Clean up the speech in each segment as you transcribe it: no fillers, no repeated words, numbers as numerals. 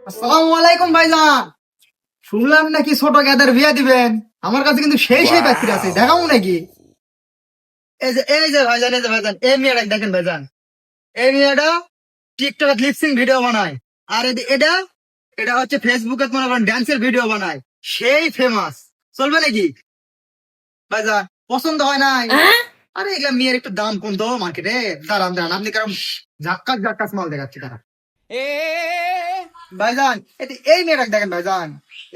আসসালামু আলাইকুম ভাইজান। শুনলাম নাকি ছোট গেদার বিয়ে দিবেন। আমার কাছে কিন্তু সেই সেই পাত্রী আছে, দেখাবো নাকি? এই যে ভাইজান, এই যে ভাইজান, এই মেয়েটা দেখেন ভাইজান। এই মেয়েটা টিকটক লিপসিং ভিডিও বানায়। আর এটা এটা হচ্ছে ফেসবুকে মনে করেন ড্যান্সের ভিডিও বানায়। সেই ফেমাস। চলবে নাকি ভাইজান? পছন্দ হয় নাই? আরে এগুলা মেয়ের একটু দাম কম তো মার্কেটে। দাঁড়ান দাঁড়ান, আপনি কারণ ঝাক্কাস ঝাক্কাস মাল দেখাচ্ছি তারা। ভাইজান এই মেয়েটা দেখেন ভাইজান।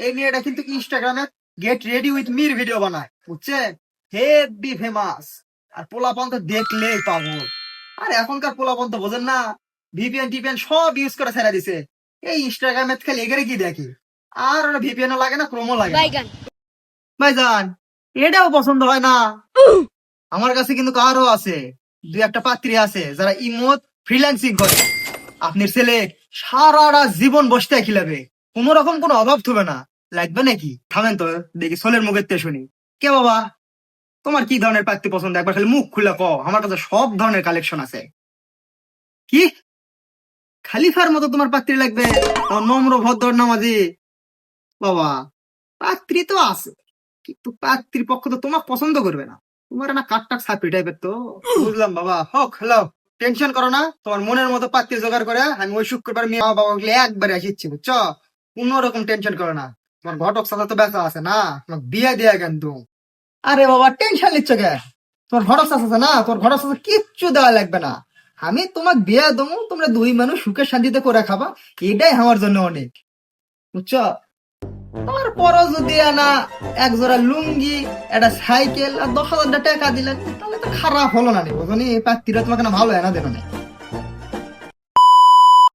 এই মেয়েটা কিন্তু ইনস্টাগ্রামে get ready with Mir video বানায়, বুঝছেন? Heavy famous. আর পোলাপান তো দেখলেই পাগল। আর এখনকার পোলাপান তো বোঝেন না, ভিপিএন টিপিএন সব ইউজ করে ছেড়ে দিছে। এই ইনস্টাগ্রামে খালি এগারে কি দেখি। আর ওরা ভিপিএন লাগে না, ক্রোমও লাগে না। ভাইজান এটাও পছন্দ হয় না? আমার কাছে কিন্তু আরো আছে, দুই একটা পাত্রী আছে যারা ইমোত ফ্রিল্যান্সিং করে। আপনার ছেলে সারাটা জীবন বসতে খিলাবে, কোন রকম কোনো অভাব থাকবে না। লাগবে নাকি? থামেন তো দেখি সোলের মুখের তে শুনি। কে বাবা, তোমার কি ধরনের পাত্রী পছন্দ? একবার খালি মুখ খুলে ক, আমার কাছে সব ধরনের কালেকশন আছে। কি খালিফার মতো তোমার পাত্রী লাগবে? আমার নম্র ভদ্র নামাজি বাবা। পাত্রী তো আছে, কিন্তু পাত্রীর পক্ষ তো তোমাকে পছন্দ করবে না। তোমার না কাটটাক সাপি টাইপের তো। বুঝলাম বাবা, হোক হ্যালো। টেনশন করো না, তোমার মনের মতো পাত্রী জোগাড় করে আমি ওই শুক্রবার মেয়ে বাবা গুলো একবারে আসিচ্ছি, বুঝছো? কোন রকম টেনশন করো না। তোমার ঘটক সাথে তো ব্যথা আছে না, তোমার বিয়ে দিয়ে কিন্তু। আরে বাবা টেনশন নিচ্ছ কে? তোমার ঘটক আছে না, তোমার ঘটক সাথে কিচ্ছু দেওয়া লাগবে না। আমি তোমাকে বিয়ে দেবো, তোমরা দুই মানুষ সুখে শান্তিতে করে খাবা। এটাই আমার জন্য অনেক, বুঝছো? তারপরও যদি না এক জোড়া লুঙ্গি, একটা সাইকেল আর 10,000 টাকা দিলেন, তাহলে তো খারাপ হলো না। বুঝলি, এই পাত্রীরা তোমাকে না ভালো এনা দেবে না।